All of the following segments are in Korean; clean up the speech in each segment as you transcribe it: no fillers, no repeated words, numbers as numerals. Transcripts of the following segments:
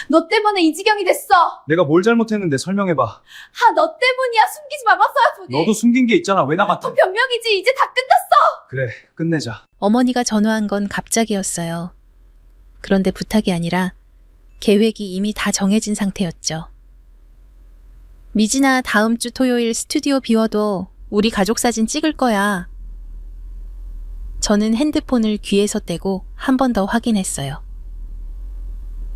너 때문에 이 지경이 됐어. 내가 뭘 잘못했는데 설명해봐. 너 때문이야. 숨기지 말았어야지. 너도 숨긴 게 있잖아. 왜 나한테. 변명이지. 이제 다 끝났어. 그래, 끝내자. 어머니가 전화한 건 갑자기였어요. 그런데 부탁이 아니라 계획이 이미 다 정해진 상태였죠. 미진아, 다음 주 토요일 스튜디오 비워도 우리 가족 사진 찍을 거야. 저는 핸드폰을 귀에서 떼고 한 번 더 확인했어요.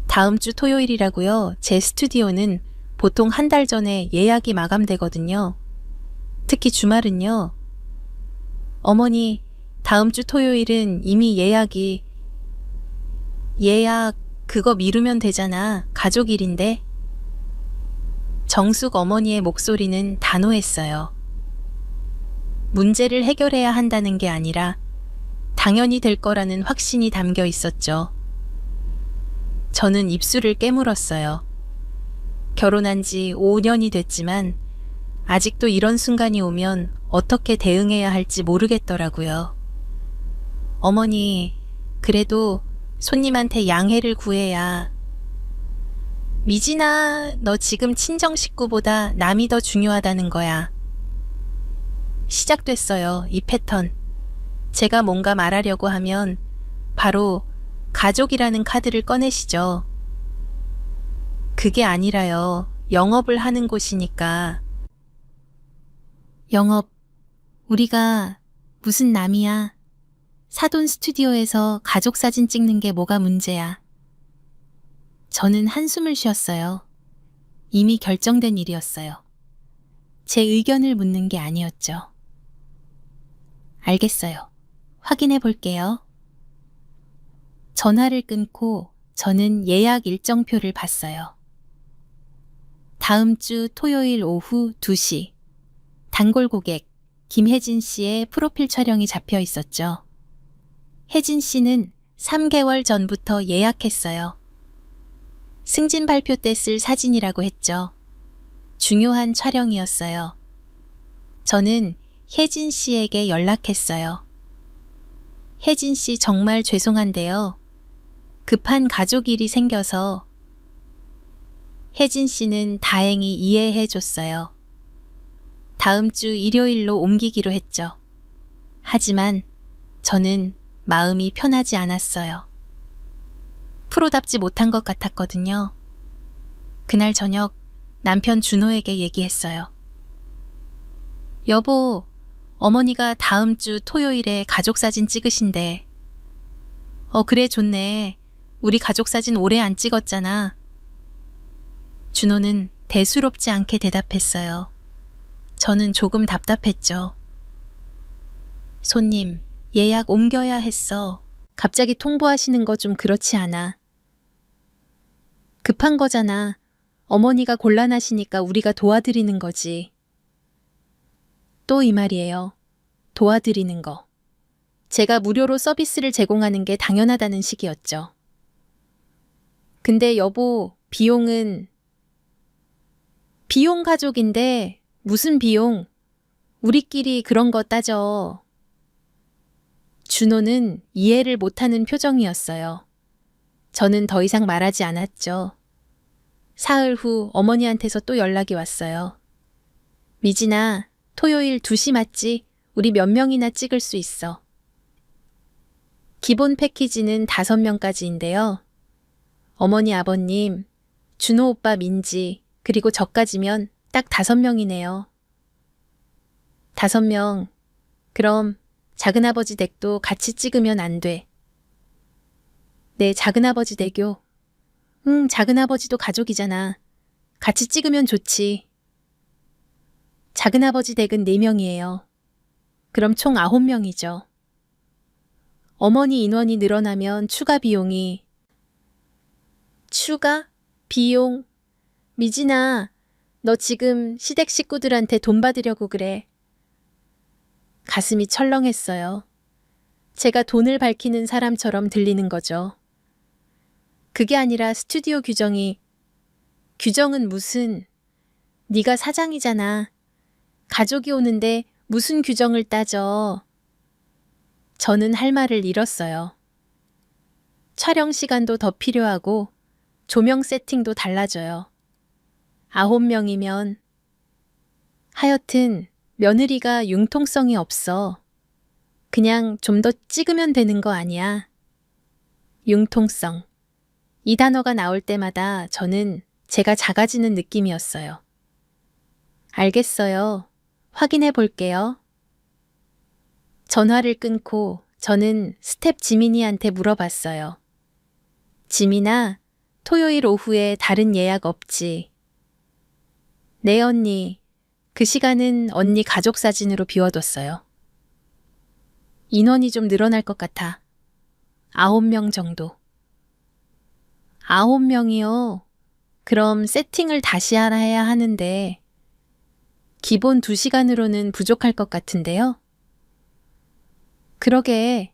다음 주 토요일이라고요. 제 스튜디오는 보통 한 달 전에 예약이 마감되거든요. 특히 주말은요. 어머니, 다음 주 토요일은 이미 예약 그거 미루면 되잖아. 가족 일인데. 정숙 어머니의 목소리는 단호했어요. 문제를 해결해야 한다는 게 아니라 당연히 될 거라는 확신이 담겨 있었죠. 저는 입술을 깨물었어요. 결혼한 지 5년이 됐지만 아직도 이런 순간이 오면 어떻게 대응해야 할지 모르겠더라고요. 어머니, 그래도 손님한테 양해를 구해야. 미진아, 너 지금 친정 식구보다 남이 더 중요하다는 거야. 시작됐어요, 이 패턴. 제가 뭔가 말하려고 하면 바로 가족이라는 카드를 꺼내시죠. 그게 아니라요. 영업을 하는 곳이니까. 영업, 우리가 무슨 남이야. 사돈 스튜디오에서 가족 사진 찍는 게 뭐가 문제야. 저는 한숨을 쉬었어요. 이미 결정된 일이었어요. 제 의견을 묻는 게 아니었죠. 알겠어요. 확인해 볼게요. 전화를 끊고 저는 예약 일정표를 봤어요. 다음 주 토요일 오후 2시, 단골 고객 김혜진 씨의 프로필 촬영이 잡혀 있었죠. 혜진 씨는 3개월 전부터 예약했어요. 승진 발표 때 쓸 사진이라고 했죠. 중요한 촬영이었어요. 저는 혜진 씨에게 연락했어요. 혜진 씨 정말 죄송한데요. 급한 가족 일이 생겨서. 혜진 씨는 다행히 이해해 줬어요. 다음 주 일요일로 옮기기로 했죠. 하지만 저는 마음이 편하지 않았어요. 프로답지 못한 것 같았거든요. 그날 저녁 남편 준호에게 얘기했어요. 여보, 어머니가 다음 주 토요일에 가족 사진 찍으신대. 그래, 좋네. 우리 가족 사진 오래 안 찍었잖아. 준호는 대수롭지 않게 대답했어요. 저는 조금 답답했죠. 손님, 예약 옮겨야 했어. 갑자기 통보하시는 거 좀 그렇지 않아? 급한 거잖아. 어머니가 곤란하시니까 우리가 도와드리는 거지. 또 이 말이에요. 도와드리는 거. 제가 무료로 서비스를 제공하는 게 당연하다는 식이었죠. 근데 여보, 비용 가족인데 무슨 비용? 우리끼리 그런 거 따져. 준호는 이해를 못하는 표정이었어요. 저는 더 이상 말하지 않았죠. 사흘 후 어머니한테서 또 연락이 왔어요. 미진아, 토요일 2시 맞지? 우리 몇 명이나 찍을 수 있어. 기본 패키지는 5명까지인데요. 어머니, 아버님, 준호 오빠 민지, 그리고 저까지면 딱 5명이네요. 5명. 그럼 작은아버지 댁도 같이 찍으면 안 돼. 네, 작은아버지 댁요. 작은아버지도 가족이잖아. 같이 찍으면 좋지. 작은아버지 댁은 4명이에요. 그럼 총 9명이죠. 어머니 인원이 늘어나면 추가 비용이. 추가? 비용? 미진아, 너 지금 시댁 식구들한테 돈 받으려고 그래. 가슴이 철렁했어요. 제가 돈을 밝히는 사람처럼 들리는 거죠. 그게 아니라 스튜디오 규정은 무슨, 네가 사장이잖아. 가족이 오는데 무슨 규정을 따져. 저는 할 말을 잃었어요. 촬영 시간도 더 필요하고 조명 세팅도 달라져요. 9명이면 하여튼 며느리가 융통성이 없어. 그냥 좀 더 찍으면 되는 거 아니야. 융통성. 이 단어가 나올 때마다 저는 제가 작아지는 느낌이었어요. 알겠어요. 확인해 볼게요. 전화를 끊고 저는 스텝 지민이한테 물어봤어요. 지민아, 토요일 오후에 다른 예약 없지? 네, 언니. 그 시간은 언니 가족 사진으로 비워뒀어요. 인원이 좀 늘어날 것 같아. 9명 정도. 9명이요? 그럼 세팅을 다시 하나 해야 하는데 기본 2시간으로는 부족할 것 같은데요? 그러게.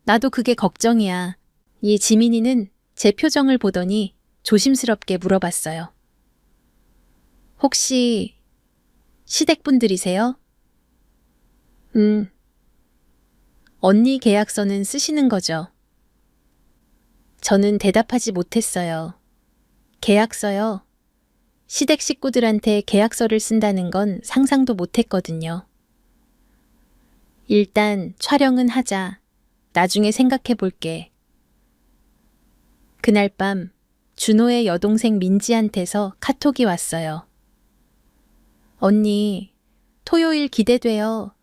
나도 그게 걱정이야. 이 지민이는 제 표정을 보더니 조심스럽게 물어봤어요. 혹시 시댁분들이세요? 언니 계약서는 쓰시는 거죠? 저는 대답하지 못했어요. 계약서요? 시댁 식구들한테 계약서를 쓴다는 건 상상도 못했거든요. 일단 촬영은 하자. 나중에 생각해 볼게. 그날 밤 준호의 여동생 민지한테서 카톡이 왔어요. 언니, 토요일 기대돼요.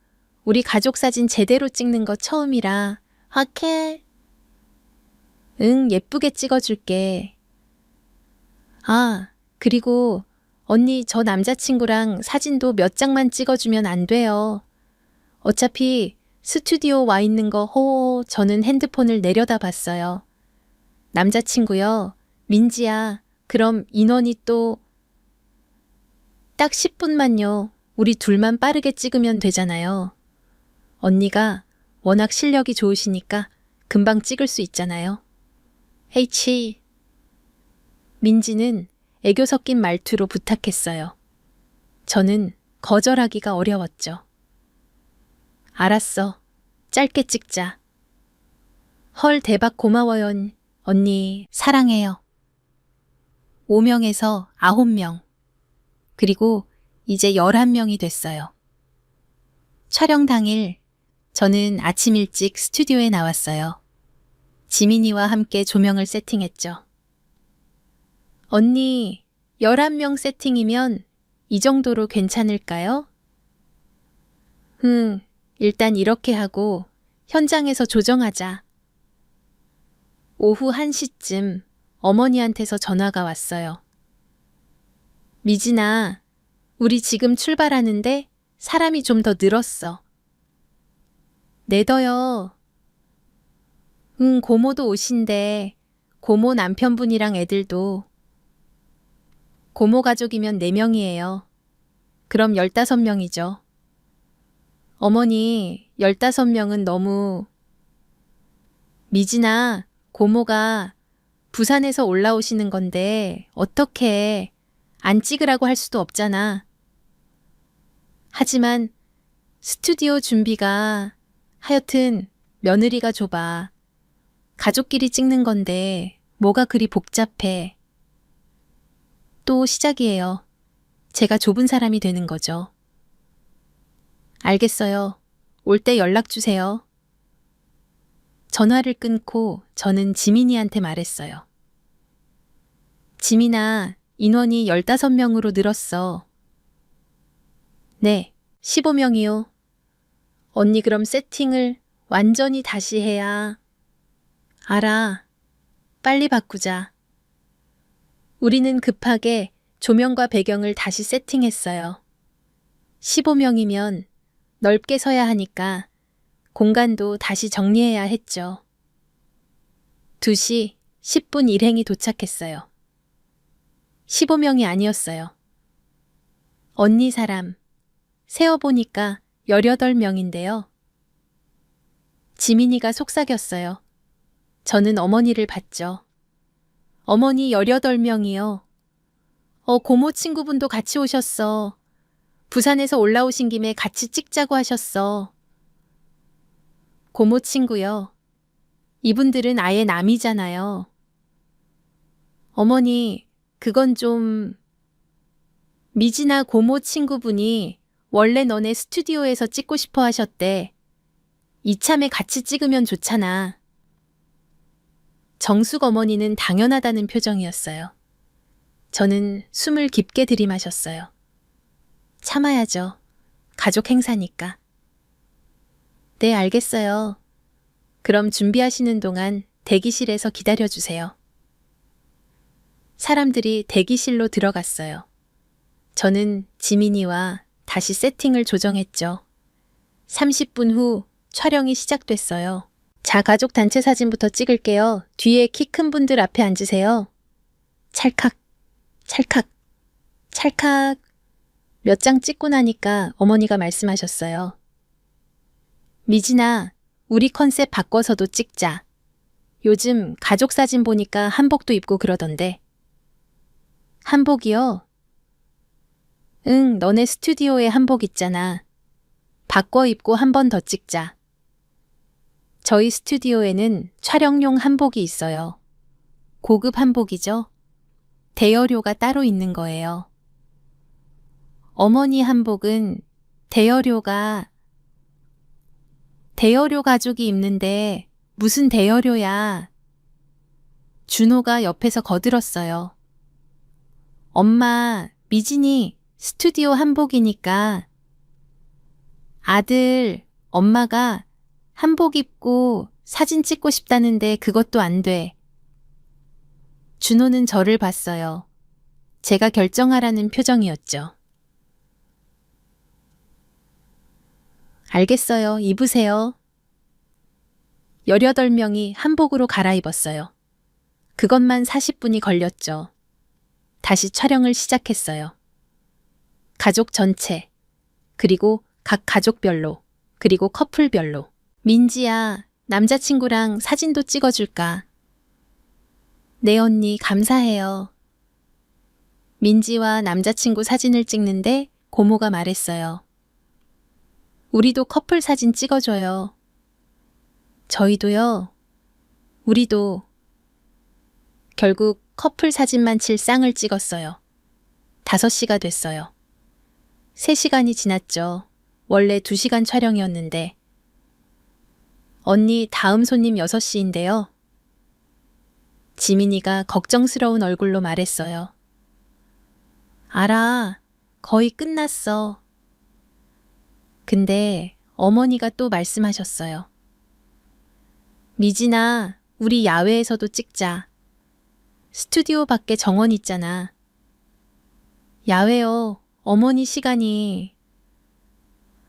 우리 가족 사진 제대로 찍는 거 처음이라. 오케이. 응, 예쁘게 찍어줄게. 아, 그리고 언니 저 남자친구랑 사진도 몇 장만 찍어주면 안 돼요. 어차피 스튜디오 와 있는 거 호호 저는 핸드폰을 내려다 봤어요. 남자친구요. 민지야. 그럼 인원이 또 딱 10분만요. 우리 둘만 빠르게 찍으면 되잖아요. 언니가 워낙 실력이 좋으시니까 금방 찍을 수 있잖아요. H. 민지는 애교 섞인 말투로 부탁했어요. 저는 거절하기가 어려웠죠. 알았어. 짧게 찍자. 헐, 대박 고마워요. 언니 사랑해요. 5명에서 9명. 그리고 이제 11명이 됐어요. 촬영 당일 저는 아침 일찍 스튜디오에 나왔어요. 지민이와 함께 조명을 세팅했죠. 언니, 11명 세팅이면 이 정도로 괜찮을까요? 일단 이렇게 하고 현장에서 조정하자. 오후 1시쯤 어머니한테서 전화가 왔어요. 미진아, 우리 지금 출발하는데 사람이 좀 더 늘었어. 네더요. 고모도 오신대. 고모 남편분이랑 애들도. 고모 가족이면 4명이에요. 그럼 15명이죠. 어머니, 15명은 너무... 미진아, 고모가 부산에서 올라오시는 건데 어떻게 안 찍으라고 할 수도 없잖아. 하지만 스튜디오 준비가 하여튼 며느리가 좁아. 가족끼리 찍는 건데 뭐가 그리 복잡해. 또 시작이에요. 제가 좁은 사람이 되는 거죠. 알겠어요. 올 때 연락 주세요. 전화를 끊고 저는 지민이한테 말했어요. 지민아, 인원이 15명으로 늘었어. 네, 15명이요. 언니 그럼 세팅을 완전히 다시 해야. 알아. 빨리 바꾸자. 우리는 급하게 조명과 배경을 다시 세팅했어요. 15명이면 넓게 서야 하니까 공간도 다시 정리해야 했죠. 2시 10분 일행이 도착했어요. 15명이 아니었어요. 언니 사람, 세어보니까 18명인데요. 지민이가 속삭였어요. 저는 어머니를 봤죠. 어머니 18명이요. 고모 친구분도 같이 오셨어. 부산에서 올라오신 김에 같이 찍자고 하셨어. 고모 친구요. 이분들은 아예 남이잖아요. 어머니, 그건 좀... 미진아 고모 친구분이 원래 너네 스튜디오에서 찍고 싶어 하셨대. 이참에 같이 찍으면 좋잖아. 정숙 어머니는 당연하다는 표정이었어요. 저는 숨을 깊게 들이마셨어요. 참아야죠. 가족 행사니까. 네, 알겠어요. 그럼 준비하시는 동안 대기실에서 기다려주세요. 사람들이 대기실로 들어갔어요. 저는 지민이와 다시 세팅을 조정했죠. 30분 후 촬영이 시작됐어요. 자, 가족 단체 사진부터 찍을게요. 뒤에 키 큰 분들 앞에 앉으세요. 찰칵, 찰칵, 찰칵. 몇 장 찍고 나니까 어머니가 말씀하셨어요. 미진아, 우리 컨셉 바꿔서도 찍자. 요즘 가족 사진 보니까 한복도 입고 그러던데. 한복이요? 응, 너네 스튜디오에 한복 있잖아. 바꿔 입고 한 번 더 찍자. 저희 스튜디오에는 촬영용 한복이 있어요. 고급 한복이죠. 대여료가 따로 있는 거예요. 어머니 한복은 대여료 가족이 입는데 무슨 대여료야. 준호가 옆에서 거들었어요. 엄마, 미진이 스튜디오 한복이니까 아들, 엄마가 한복 입고 사진 찍고 싶다는데 그것도 안 돼. 준호는 저를 봤어요. 제가 결정하라는 표정이었죠. 알겠어요. 입으세요. 18명이 한복으로 갈아입었어요. 그것만 40분이 걸렸죠. 다시 촬영을 시작했어요. 가족 전체, 그리고 각 가족별로, 그리고 커플별로. 민지야, 남자친구랑 사진도 찍어줄까? 네, 언니, 감사해요. 민지와 남자친구 사진을 찍는데 고모가 말했어요. 우리도 커플 사진 찍어줘요. 저희도요. 우리도. 결국 커플 사진만 칠 쌍을 찍었어요. 5시가 됐어요. 3시간이 지났죠. 원래 2시간 촬영이었는데. 언니, 다음 손님 6시인데요. 지민이가 걱정스러운 얼굴로 말했어요. 알아. 거의 끝났어. 근데 어머니가 또 말씀하셨어요. 미진아, 우리 야외에서도 찍자. 스튜디오 밖에 정원 있잖아. 야외요. 어머니 시간이.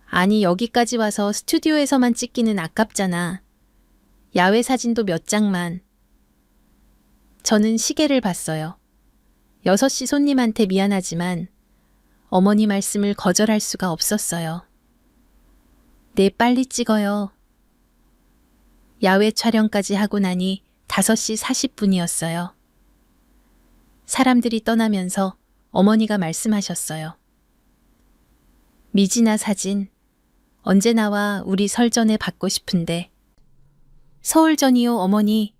아니, 여기까지 와서 스튜디오에서만 찍기는 아깝잖아. 야외 사진도 몇 장만. 저는 시계를 봤어요. 6시 손님한테 미안하지만 어머니 말씀을 거절할 수가 없었어요. 네, 빨리 찍어요. 야외 촬영까지 하고 나니 5시 40분이었어요. 사람들이 떠나면서 어머니가 말씀하셨어요. 미진아 사진, 언제 나와 우리 설전에 받고 싶은데. 서울전이요, 어머니.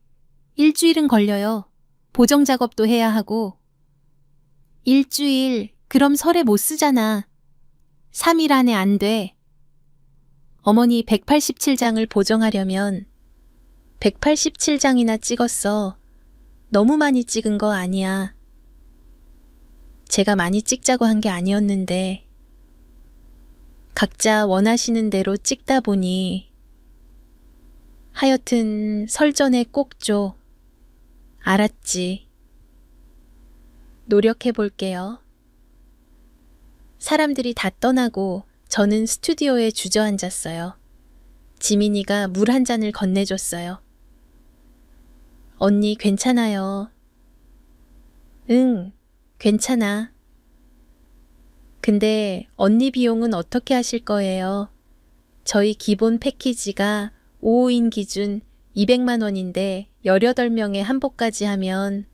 일주일은 걸려요. 보정 작업도 해야 하고. 일주일, 그럼 설에 못 쓰잖아. 3일 안에 안 돼. 어머니 187장을 보정하려면 187장이나 찍었어. 너무 많이 찍은 거 아니야. 제가 많이 찍자고 한 게 아니었는데 각자 원하시는 대로 찍다 보니 하여튼 설전에 꼭 줘. 알았지. 노력해 볼게요. 사람들이 다 떠나고 저는 스튜디오에 주저앉았어요. 지민이가 물 한 잔을 건네줬어요. 언니 괜찮아요. 응, 괜찮아. 근데 언니 비용은 어떻게 하실 거예요? 저희 기본 패키지가 5호인 기준 200만 원인데 18명의 한복까지 하면.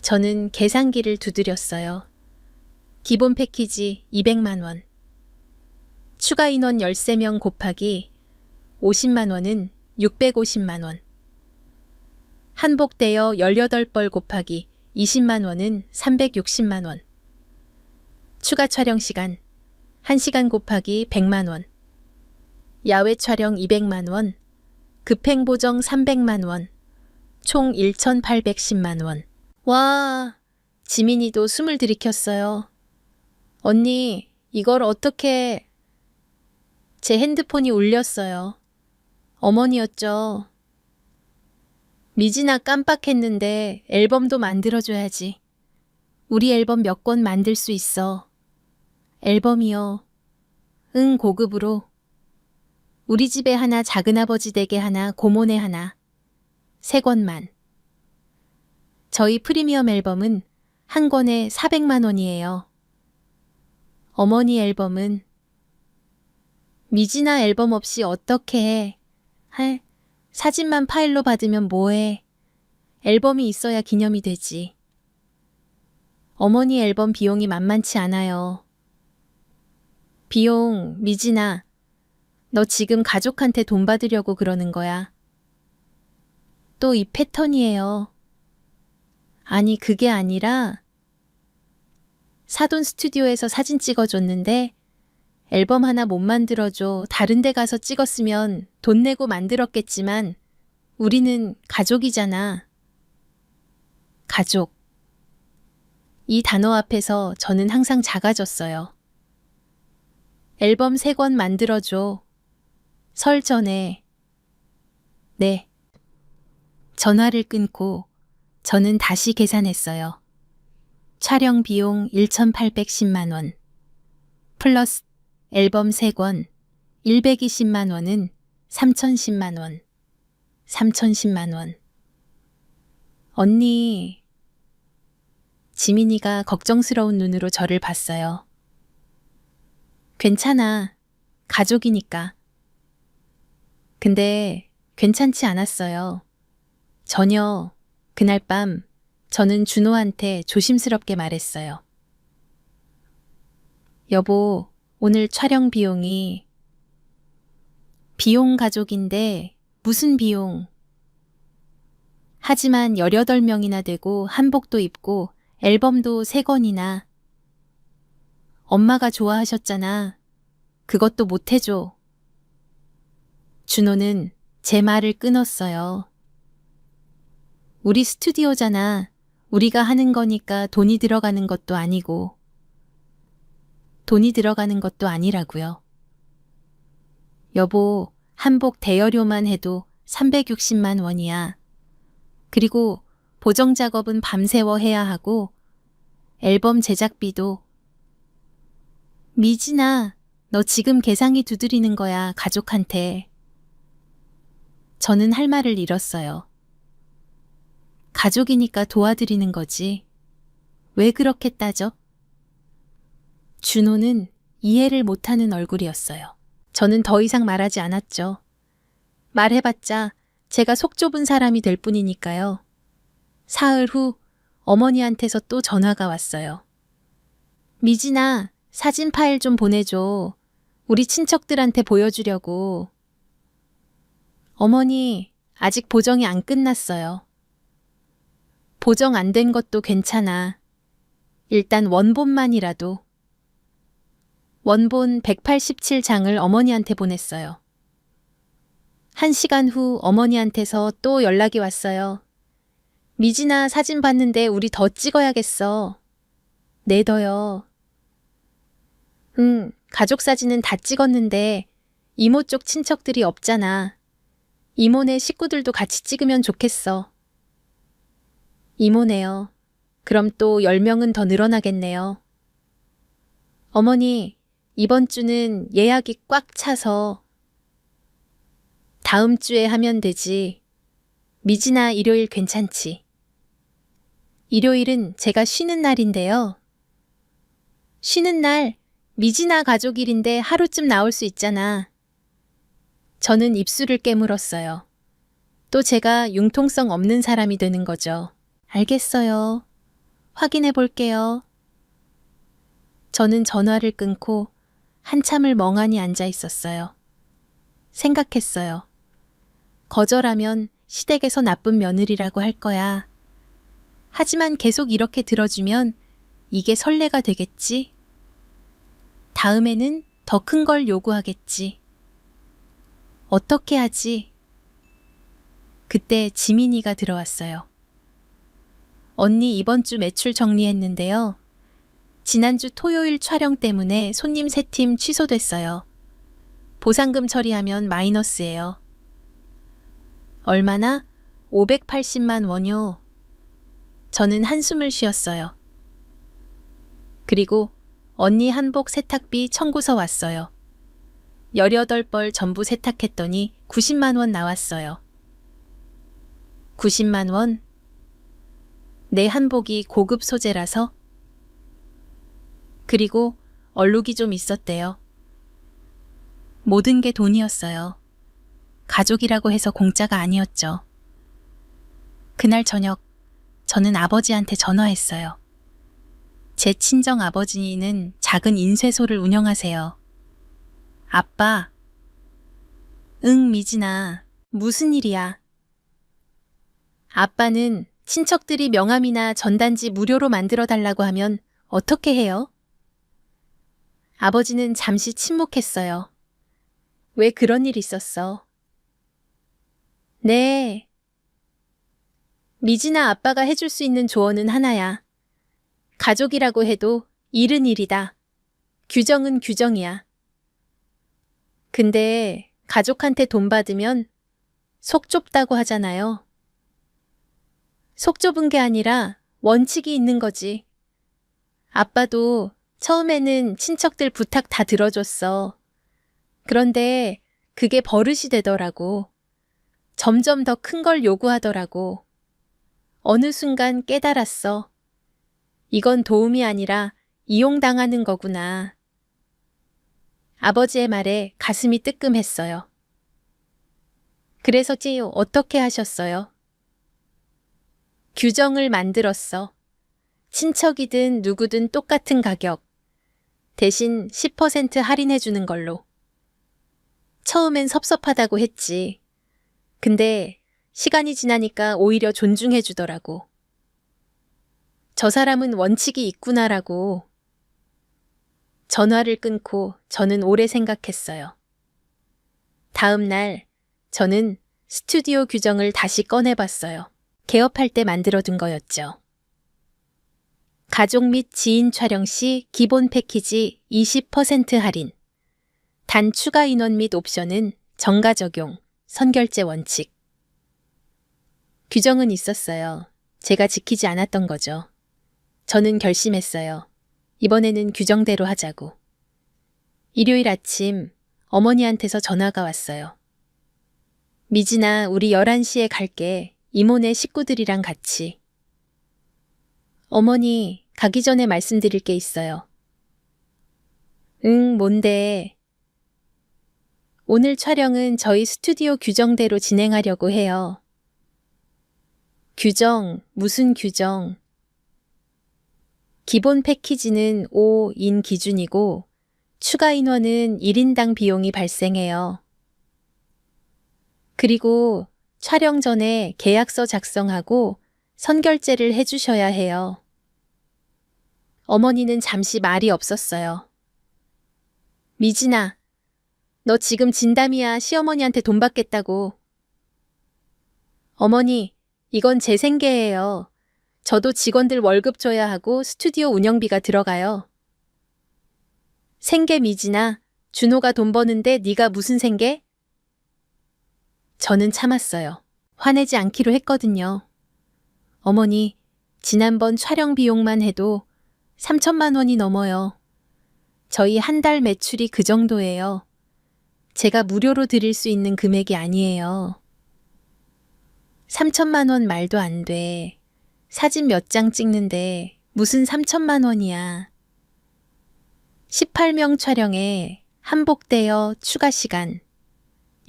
저는 계산기를 두드렸어요. 기본 패키지 200만 원. 추가 인원 13명 곱하기 50만 원은 650만 원. 한복 대여 18벌 곱하기 20만 원은 360만 원. 추가 촬영 시간 1시간 곱하기 100만 원. 야외 촬영 200만 원. 급행 보정 300만 원. 총 1,810만 원. 와, 지민이도 숨을 들이켰어요. 언니, 이걸 어떻게... 제 핸드폰이 울렸어요. 어머니였죠. 미진아 깜빡했는데 앨범도 만들어줘야지. 우리 앨범 몇 권 만들 수 있어. 앨범이요. 응, 고급으로. 우리 집에 하나, 작은아버지 댁에 하나, 고모네 하나. 3권만. 저희 프리미엄 앨범은 한 권에 400만 원이에요. 어머니 앨범은 미진아 앨범 없이 어떻게 해? 사진만 파일로 받으면 뭐해? 앨범이 있어야 기념이 되지. 어머니 앨범 비용이 만만치 않아요. 비용, 미진아, 너 지금 가족한테 돈 받으려고 그러는 거야. 또 이 패턴이에요. 아니, 그게 아니라 사돈 스튜디오에서 사진 찍어줬는데 앨범 하나 못 만들어줘. 다른 데 가서 찍었으면 돈 내고 만들었겠지만 우리는 가족이잖아. 가족. 이 단어 앞에서 저는 항상 작아졌어요. 앨범 3권 만들어줘. 설 전에. 네. 전화를 끊고 저는 다시 계산했어요. 촬영 비용 1,810만 원. 플러스 앨범 3권 120만 원은 3,010만 원. 3,010만 원. 언니. 지민이가 걱정스러운 눈으로 저를 봤어요. 괜찮아. 가족이니까. 근데 괜찮지 않았어요. 전혀. 그날 밤 저는 준호한테 조심스럽게 말했어요. 여보, 오늘 촬영 비용이... 비용 가족인데 무슨 비용? 하지만 18명이나 되고 한복도 입고 앨범도 3권이나. 엄마가 좋아하셨잖아. 그것도 못 해줘. 준호는 제 말을 끊었어요. 우리 스튜디오잖아. 우리가 하는 거니까 돈이 들어가는 것도 아니고. 돈이 들어가는 것도 아니라고요. 여보, 한복 대여료만 해도 360만 원이야. 그리고 보정 작업은 밤새워 해야 하고 앨범 제작비도. 미진아, 너 지금 계상이 두드리는 거야, 가족한테. 저는 할 말을 잃었어요. 가족이니까 도와드리는 거지. 왜 그렇게 따져? 준호는 이해를 못하는 얼굴이었어요. 저는 더 이상 말하지 않았죠. 말해봤자 제가 속 좁은 사람이 될 뿐이니까요. 사흘 후 어머니한테서 또 전화가 왔어요. 미진아, 사진 파일 좀 보내줘. 우리 친척들한테 보여주려고. 어머니, 아직 보정이 안 끝났어요. 보정 안 된 것도 괜찮아. 일단 원본만이라도. 원본 187장을 어머니한테 보냈어요. 1시간 후 어머니한테서 또 연락이 왔어요. 미진아, 사진 봤는데 우리 더 찍어야겠어. 네, 더요. 가족 사진은 다 찍었는데 이모 쪽 친척들이 없잖아. 이모네 식구들도 같이 찍으면 좋겠어. 이모네요. 그럼 또 10명은 더 늘어나겠네요. 어머니, 이번 주는 예약이 꽉 차서 다음 주에 하면 되지. 미진아, 일요일 괜찮지? 일요일은 제가 쉬는 날인데요. 쉬는 날, 미진아 가족일인데 하루쯤 나올 수 있잖아. 저는 입술을 깨물었어요. 또 제가 융통성 없는 사람이 되는 거죠. 알겠어요. 확인해 볼게요. 저는 전화를 끊고 한참을 멍하니 앉아 있었어요. 생각했어요. 거절하면 시댁에서 나쁜 며느리라고 할 거야. 하지만 계속 이렇게 들어주면 이게 선례가 되겠지? 다음에는 더 큰 걸 요구하겠지. 어떻게 하지? 그때 지민이가 들어왔어요. 언니 이번 주 매출 정리했는데요. 지난주 토요일 촬영 때문에 손님 3팀 취소됐어요. 보상금 처리하면 마이너스예요. 얼마나? 580만 원요. 저는 한숨을 쉬었어요. 그리고 언니 한복 세탁비 청구서 왔어요. 18벌 전부 세탁했더니 90만 원 나왔어요. 90만 원? 내 한복이 고급 소재라서? 그리고 얼룩이 좀 있었대요. 모든 게 돈이었어요. 가족이라고 해서 공짜가 아니었죠. 그날 저녁 저는 아버지한테 전화했어요. 제 친정 아버지는 작은 인쇄소를 운영하세요. 아빠. 응, 미진아. 무슨 일이야? 아빠는 친척들이 명함이나 전단지 무료로 만들어 달라고 하면 어떻게 해요? 아버지는 잠시 침묵했어요. 왜 그런 일 있었어? 네. 미진아, 아빠가 해줄 수 있는 조언은 하나야. 가족이라고 해도 일은 일이다. 규정은 규정이야. 근데 가족한테 돈 받으면 속 좁다고 하잖아요. 속 좁은 게 아니라 원칙이 있는 거지. 아빠도 처음에는 친척들 부탁 다 들어줬어. 그런데 그게 버릇이 되더라고. 점점 더 큰 걸 요구하더라고. 어느 순간 깨달았어. 이건 도움이 아니라 이용당하는 거구나. 아버지의 말에 가슴이 뜨끔했어요. 그래서 어떻게 하셨어요? 규정을 만들었어. 친척이든 누구든 똑같은 가격. 대신 10% 할인해주는 걸로. 처음엔 섭섭하다고 했지. 근데 시간이 지나니까 오히려 존중해주더라고. 저 사람은 원칙이 있구나라고. 전화를 끊고 저는 오래 생각했어요. 다음 날 저는 스튜디오 규정을 다시 꺼내봤어요. 개업할 때 만들어둔 거였죠. 가족 및 지인 촬영 시 기본 패키지 20% 할인. 단 추가 인원 및 옵션은 정가 적용, 선결제 원칙. 규정은 있었어요. 제가 지키지 않았던 거죠. 저는 결심했어요. 이번에는 규정대로 하자고. 일요일 아침 어머니한테서 전화가 왔어요. 미진아, 우리 11시에 갈게. 이모네 식구들이랑 같이. 어머니, 가기 전에 말씀드릴 게 있어요. 응, 뭔데? 오늘 촬영은 저희 스튜디오 규정대로 진행하려고 해요. 규정, 무슨 규정? 기본 패키지는 5인 기준이고 추가 인원은 1인당 비용이 발생해요. 그리고 촬영 전에 계약서 작성하고 선결제를 해주셔야 해요. 어머니는 잠시 말이 없었어요. 미진아, 너 지금 진담이야. 시어머니한테 돈 받겠다고. 어머니, 이건 제 생계예요. 저도 직원들 월급 줘야 하고 스튜디오 운영비가 들어가요. 생계 미진아, 준호가 돈 버는데 네가 무슨 생계? 저는 참았어요. 화내지 않기로 했거든요. 어머니, 지난번 촬영 비용만 해도 3천만 원이 넘어요. 저희 한 달 매출이 그 정도예요. 제가 무료로 드릴 수 있는 금액이 아니에요. 3천만 원 말도 안 돼. 사진 몇 장 찍는데 무슨 3천만 원이야. 18명 촬영에 한복 대여 추가 시간,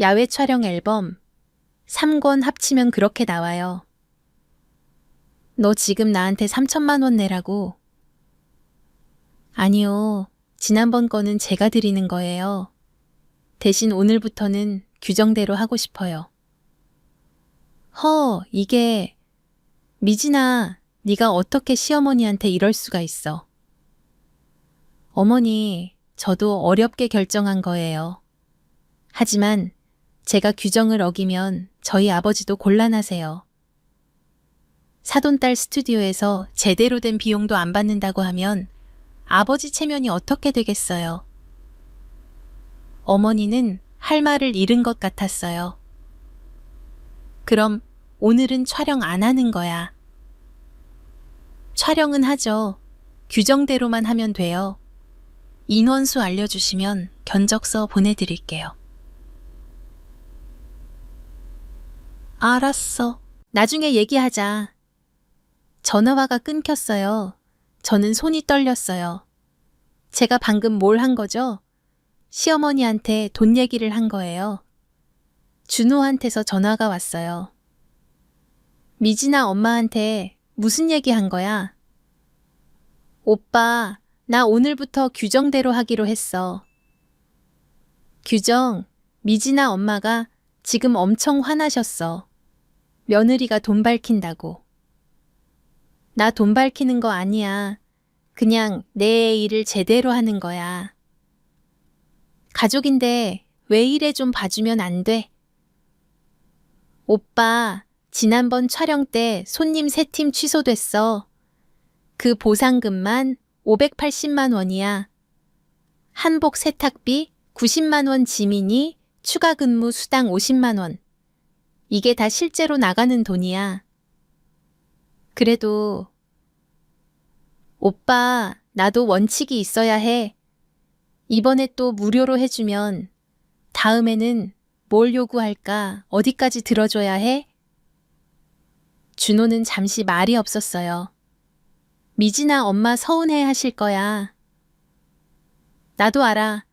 야외 촬영 앨범 3권 합치면 그렇게 나와요. 너 지금 나한테 3천만 원 내라고. 아니요. 지난번 거는 제가 드리는 거예요. 대신 오늘부터는 규정대로 하고 싶어요. 이게 미진아, 네가 어떻게 시어머니한테 이럴 수가 있어. 어머니, 저도 어렵게 결정한 거예요. 하지만 제가 규정을 어기면 저희 아버지도 곤란하세요. 사돈딸 스튜디오에서 제대로 된 비용도 안 받는다고 하면 아버지 체면이 어떻게 되겠어요. 어머니는 할 말을 잃은 것 같았어요. 그럼 오늘은 촬영 안 하는 거야. 촬영은 하죠. 규정대로만 하면 돼요. 인원수 알려주시면 견적서 보내드릴게요. 알았어. 나중에 얘기하자. 전화화가 끊겼어요. 저는 손이 떨렸어요. 제가 방금 뭘 한 거죠? 시어머니한테 돈 얘기를 한 거예요. 준호한테서 전화가 왔어요. 미진아 엄마한테 무슨 얘기 한 거야? 오빠, 나 오늘부터 규정대로 하기로 했어. 규정, 미진아 엄마가 지금 엄청 화나셨어. 며느리가 돈 밝힌다고. 나 돈 밝히는 거 아니야. 그냥 내 일을 제대로 하는 거야. 가족인데 왜 이래 좀 봐주면 안 돼? 오빠, 지난번 촬영 때 손님 3팀 취소됐어. 그 보상금만 580만 원이야. 한복 세탁비 90만 원 지민이 추가 근무 수당 50만 원. 이게 다 실제로 나가는 돈이야. 그래도 오빠, 나도 원칙이 있어야 해. 이번에 또 무료로 해주면 다음에는 뭘 요구할까? 어디까지 들어줘야 해? 준호는 잠시 말이 없었어요. 미진아 엄마 서운해 하실 거야. 나도 알아.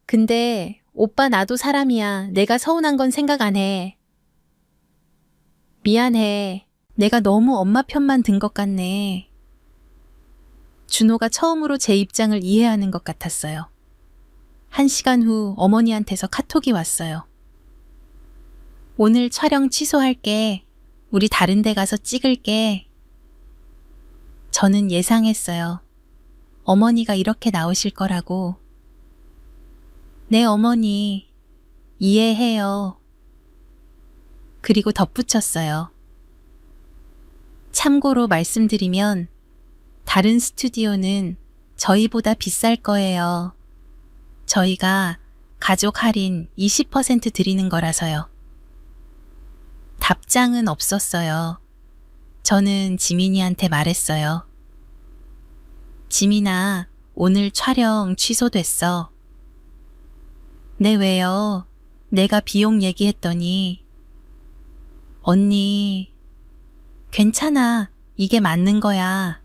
근데 오빠 나도 사람이야. 내가 서운한 건 생각 안 해. 미안해. 내가 너무 엄마 편만 든 것 같네. 준호가 처음으로 제 입장을 이해하는 것 같았어요. 1시간 후 어머니한테서 카톡이 왔어요. 오늘 촬영 취소할게. 우리 다른 데 가서 찍을게. 저는 예상했어요. 어머니가 이렇게 나오실 거라고. 네, 어머니. 이해해요. 그리고 덧붙였어요. 참고로 말씀드리면 다른 스튜디오는 저희보다 비쌀 거예요. 저희가 가족 할인 20% 드리는 거라서요. 답장은 없었어요. 저는 지민이한테 말했어요. 지민아, 오늘 촬영 취소됐어. 네, 왜요? 내가 비용 얘기했더니 언니, 괜찮아. 이게 맞는 거야.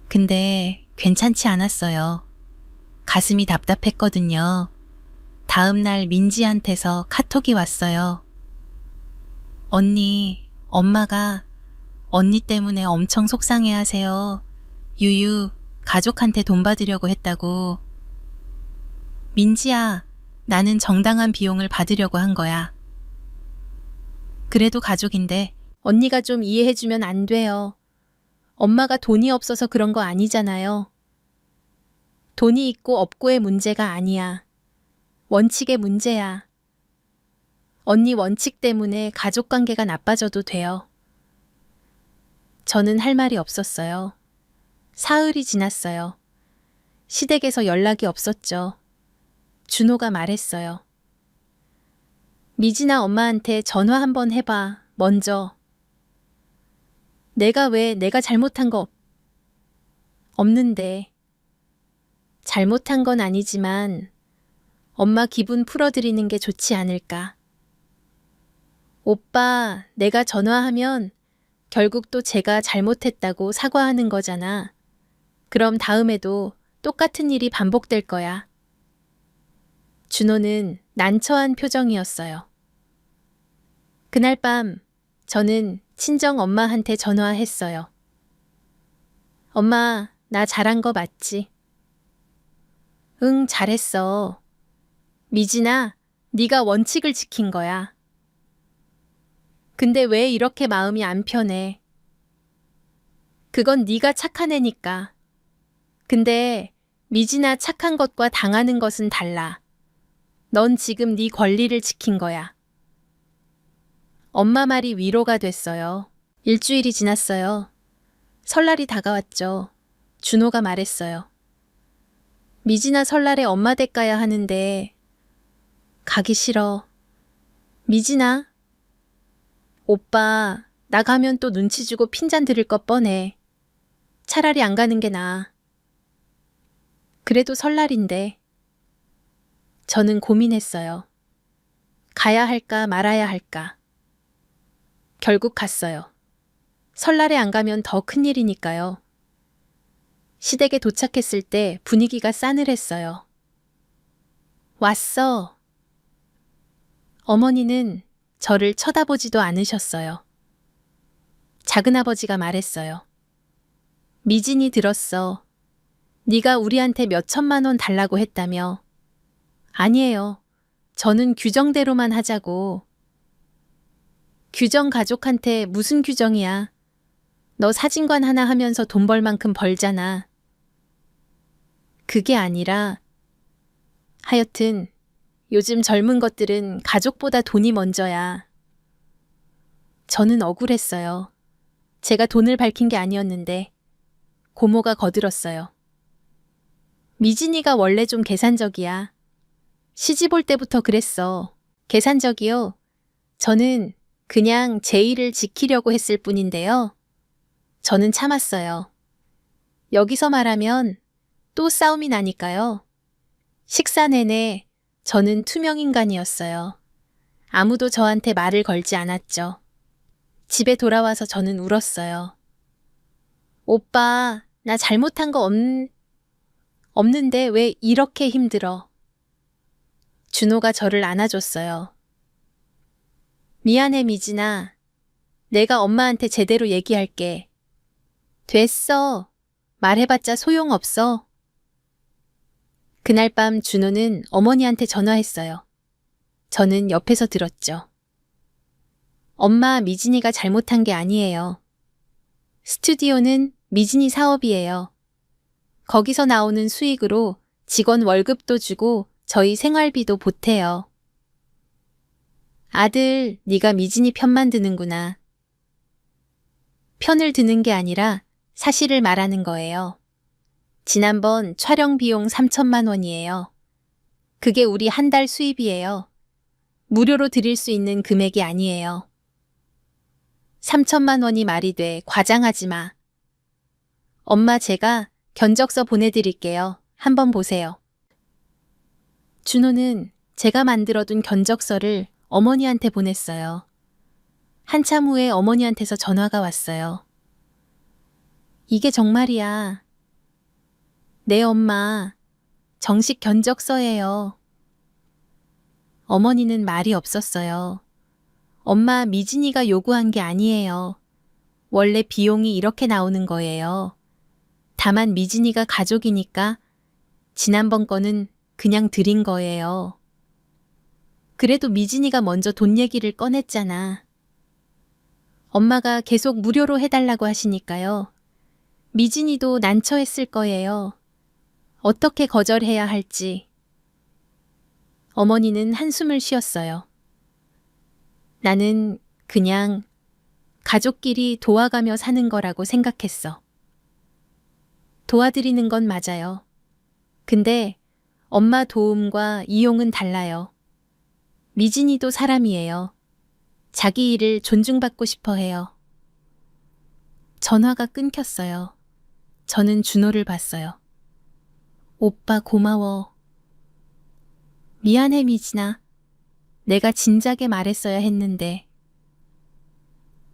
근데 괜찮지 않았어요. 가슴이 답답했거든요. 다음 날 민지한테서 카톡이 왔어요. 언니, 엄마가 언니 때문에 엄청 속상해 하세요. 유유, 가족한테 돈 받으려고 했다고. 민지야, 나는 정당한 비용을 받으려고 한 거야. 그래도 가족인데 언니가 좀 이해해주면 안 돼요. 엄마가 돈이 없어서 그런 거 아니잖아요. 돈이 있고 없고의 문제가 아니야. 원칙의 문제야. 언니 원칙 때문에 가족 관계가 나빠져도 돼요. 저는 할 말이 없었어요. 사흘이 지났어요. 시댁에서 연락이 없었죠. 준호가 말했어요. 미진아 엄마한테 전화 한번 해봐. 먼저. 내가 잘못한 거 없는데. 잘못한 건 아니지만 엄마 기분 풀어드리는 게 좋지 않을까. 오빠, 내가 전화하면 결국 또 제가 잘못했다고 사과하는 거잖아. 그럼 다음에도 똑같은 일이 반복될 거야. 준호는 난처한 표정이었어요. 그날 밤 저는 친정 엄마한테 전화했어요. 엄마, 나 잘한 거 맞지? 응, 잘했어. 미진아, 네가 원칙을 지킨 거야. 근데 왜 이렇게 마음이 안 편해? 그건 네가 착한 애니까. 근데 미진아 착한 것과 당하는 것은 달라. 넌 지금 네 권리를 지킨 거야. 엄마 말이 위로가 됐어요. 일주일이 지났어요. 설날이 다가왔죠. 준호가 말했어요. 미진아 설날에 엄마 댁 가야 하는데 가기 싫어. 미진아, 오빠 나 가면 또 눈치 주고 핀잔 들을 것 뻔해. 차라리 안 가는 게 나아. 그래도 설날인데. 저는 고민했어요. 가야 할까 말아야 할까. 결국 갔어요. 설날에 안 가면 더 큰일이니까요. 시댁에 도착했을 때 분위기가 싸늘했어요. 왔어. 어머니는 저를 쳐다보지도 않으셨어요. 작은아버지가 말했어요. 미진이 들었어. 네가 우리한테 몇 천만 원 달라고 했다며. 아니에요. 저는 규정대로만 하자고. 규정 가족한테 무슨 규정이야. 너 사진관 하나 하면서 돈 벌 만큼 벌잖아. 그게 아니라 하여튼 요즘 젊은 것들은 가족보다 돈이 먼저야. 저는 억울했어요. 제가 돈을 밝힌 게 아니었는데 고모가 거들었어요. 미진이가 원래 좀 계산적이야. 시집 올 때부터 그랬어. 계산적이요. 저는 그냥 제 일을 지키려고 했을 뿐인데요. 저는 참았어요. 여기서 말하면 또 싸움이 나니까요. 식사 내내 저는 투명인간이었어요. 아무도 저한테 말을 걸지 않았죠. 집에 돌아와서 저는 울었어요. 오빠, 나 잘못한 거 없는데 왜 이렇게 힘들어? 준호가 저를 안아줬어요. 미안해, 미진아. 내가 엄마한테 제대로 얘기할게. 됐어. 말해봤자 소용없어. 그날 밤 준호는 어머니한테 전화했어요. 저는 옆에서 들었죠. 엄마, 미진이가 잘못한 게 아니에요. 스튜디오는 미진이 사업이에요. 거기서 나오는 수익으로 직원 월급도 주고 저희 생활비도 보태요. 아들, 네가 미진이 편만 드는구나. 편을 드는 게 아니라 사실을 말하는 거예요. 지난번 촬영 비용 3천만 원이에요. 그게 우리 한 달 수입이에요. 무료로 드릴 수 있는 금액이 아니에요. 3천만 원이 말이 돼. 과장하지 마. 엄마, 제가 견적서 보내드릴게요. 한번 보세요. 준호는 제가 만들어둔 견적서를 어머니한테 보냈어요. 한참 후에 어머니한테서 전화가 왔어요. 이게 정말이야. 네, 엄마. 정식 견적서예요. 어머니는 말이 없었어요. 엄마, 미진이가 요구한 게 아니에요. 원래 비용이 이렇게 나오는 거예요. 다만 미진이가 가족이니까 지난번 거는 그냥 드린 거예요. 그래도 미진이가 먼저 돈 얘기를 꺼냈잖아. 엄마가 계속 무료로 해달라고 하시니까요. 미진이도 난처했을 거예요. 어떻게 거절해야 할지. 어머니는 한숨을 쉬었어요. 나는 그냥 가족끼리 도와가며 사는 거라고 생각했어. 도와드리는 건 맞아요. 근데 엄마 도움과 이용은 달라요. 미진이도 사람이에요. 자기 일을 존중받고 싶어 해요. 전화가 끊겼어요. 저는 준호를 봤어요. 오빠 고마워. 미안해, 미진아. 내가 진작에 말했어야 했는데.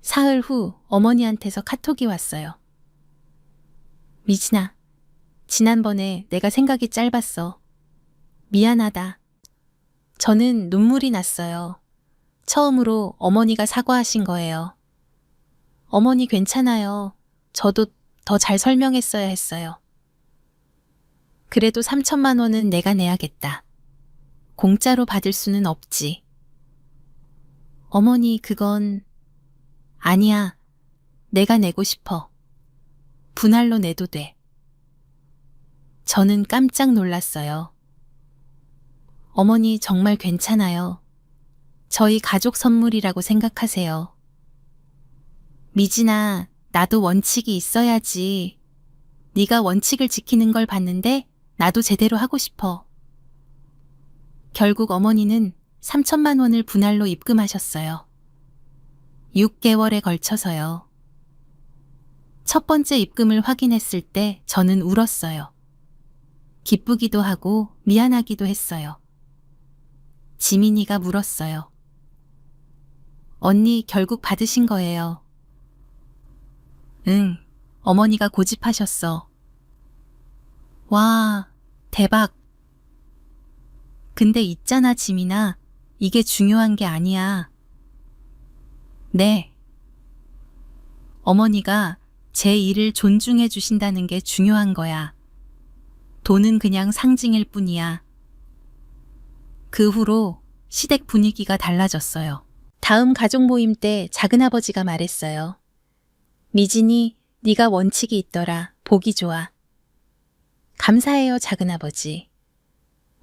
사흘 후 어머니한테서 카톡이 왔어요. 미진아, 지난번에 내가 생각이 짧았어. 미안하다. 저는 눈물이 났어요. 처음으로 어머니가 사과하신 거예요. 어머니 괜찮아요. 저도 더 잘 설명했어야 했어요. 그래도 3천만 원은 내가 내야겠다. 공짜로 받을 수는 없지. 어머니, 그건 아니야. 내가 내고 싶어. 분할로 내도 돼. 저는 깜짝 놀랐어요. 어머니 정말 괜찮아요. 저희 가족 선물이라고 생각하세요. 미진아, 나도 원칙이 있어야지. 네가 원칙을 지키는 걸 봤는데 나도 제대로 하고 싶어. 결국 어머니는 3천만 원을 분할로 입금하셨어요. 6개월에 걸쳐서요. 첫 번째 입금을 확인했을 때 저는 울었어요. 기쁘기도 하고 미안하기도 했어요. 지민이가 물었어요. 언니 결국 받으신 거예요. 응, 어머니가 고집하셨어. 와, 대박. 근데 있잖아, 지민아. 이게 중요한 게 아니야. 네. 어머니가 제 일을 존중해 주신다는 게 중요한 거야. 돈은 그냥 상징일 뿐이야. 그 후로 시댁 분위기가 달라졌어요. 다음 가족 모임 때 작은아버지가 말했어요. 미진이, 네가 원칙이 있더라. 보기 좋아. 감사해요, 작은아버지.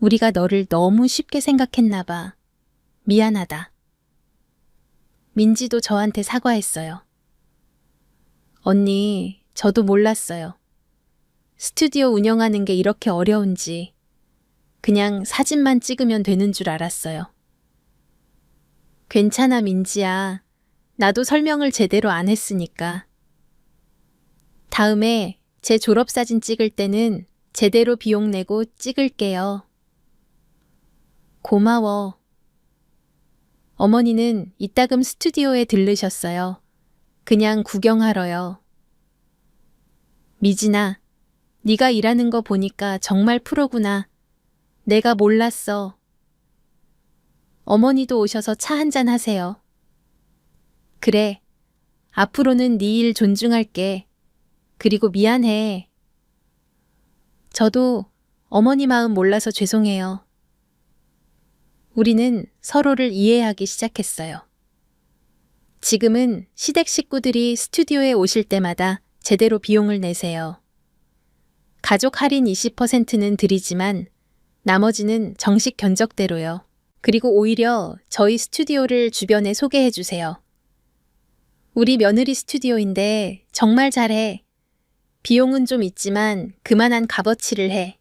우리가 너를 너무 쉽게 생각했나 봐. 미안하다. 민지도 저한테 사과했어요. 언니, 저도 몰랐어요. 스튜디오 운영하는 게 이렇게 어려운지. 그냥 사진만 찍으면 되는 줄 알았어요. 괜찮아, 민지야. 나도 설명을 제대로 안 했으니까. 다음에 제 졸업사진 찍을 때는 제대로 비용 내고 찍을게요. 고마워. 어머니는 이따금 스튜디오에 들르셨어요. 그냥 구경하러요. 미진아, 네가 일하는 거 보니까 정말 프로구나. 내가 몰랐어. 어머니도 오셔서 차 한잔 하세요. 그래, 앞으로는 네 일 존중할게. 그리고 미안해. 저도 어머니 마음 몰라서 죄송해요. 우리는 서로를 이해하기 시작했어요. 지금은 시댁 식구들이 스튜디오에 오실 때마다 제대로 비용을 내세요. 가족 할인 20%는 드리지만 나머지는 정식 견적대로요. 그리고 오히려 저희 스튜디오를 주변에 소개해 주세요. 우리 며느리 스튜디오인데 정말 잘해. 비용은 좀 있지만 그만한 값어치를 해.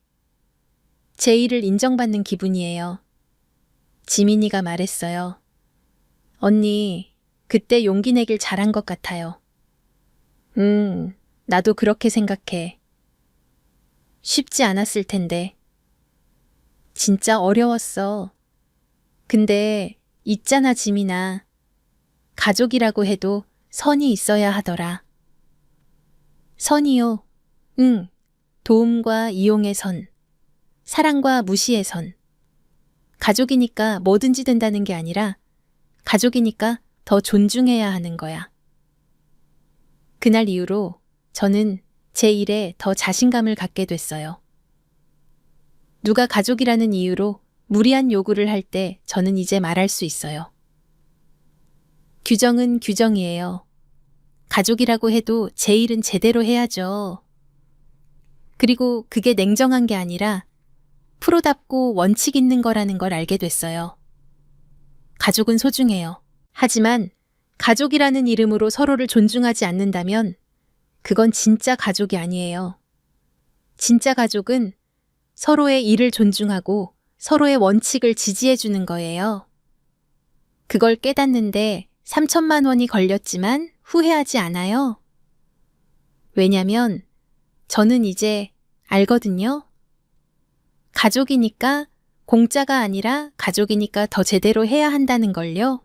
제 일을 인정받는 기분이에요. 지민이가 말했어요. 언니, 그때 용기 내길 잘한 것 같아요. 나도 그렇게 생각해. 쉽지 않았을 텐데. 진짜 어려웠어. 근데 있잖아, 지민아. 가족이라고 해도 선이 있어야 하더라. 선이요? 응. 도움과 이용의 선. 사랑과 무시의 선. 가족이니까 뭐든지 된다는 게 아니라 가족이니까 더 존중해야 하는 거야. 그날 이후로 저는 제 일에 더 자신감을 갖게 됐어요. 누가 가족이라는 이유로 무리한 요구를 할 때 저는 이제 말할 수 있어요. 규정은 규정이에요. 가족이라고 해도 제 일은 제대로 해야죠. 그리고 그게 냉정한 게 아니라 프로답고 원칙 있는 거라는 걸 알게 됐어요. 가족은 소중해요. 하지만 가족이라는 이름으로 서로를 존중하지 않는다면 그건 진짜 가족이 아니에요. 진짜 가족은 서로의 일을 존중하고 서로의 원칙을 지지해 주는 거예요. 그걸 깨닫는데 3천만 원이 걸렸지만 후회하지 않아요. 왜냐면 저는 이제 알거든요. 가족이니까 공짜가 아니라 가족이니까 더 제대로 해야 한다는 걸요.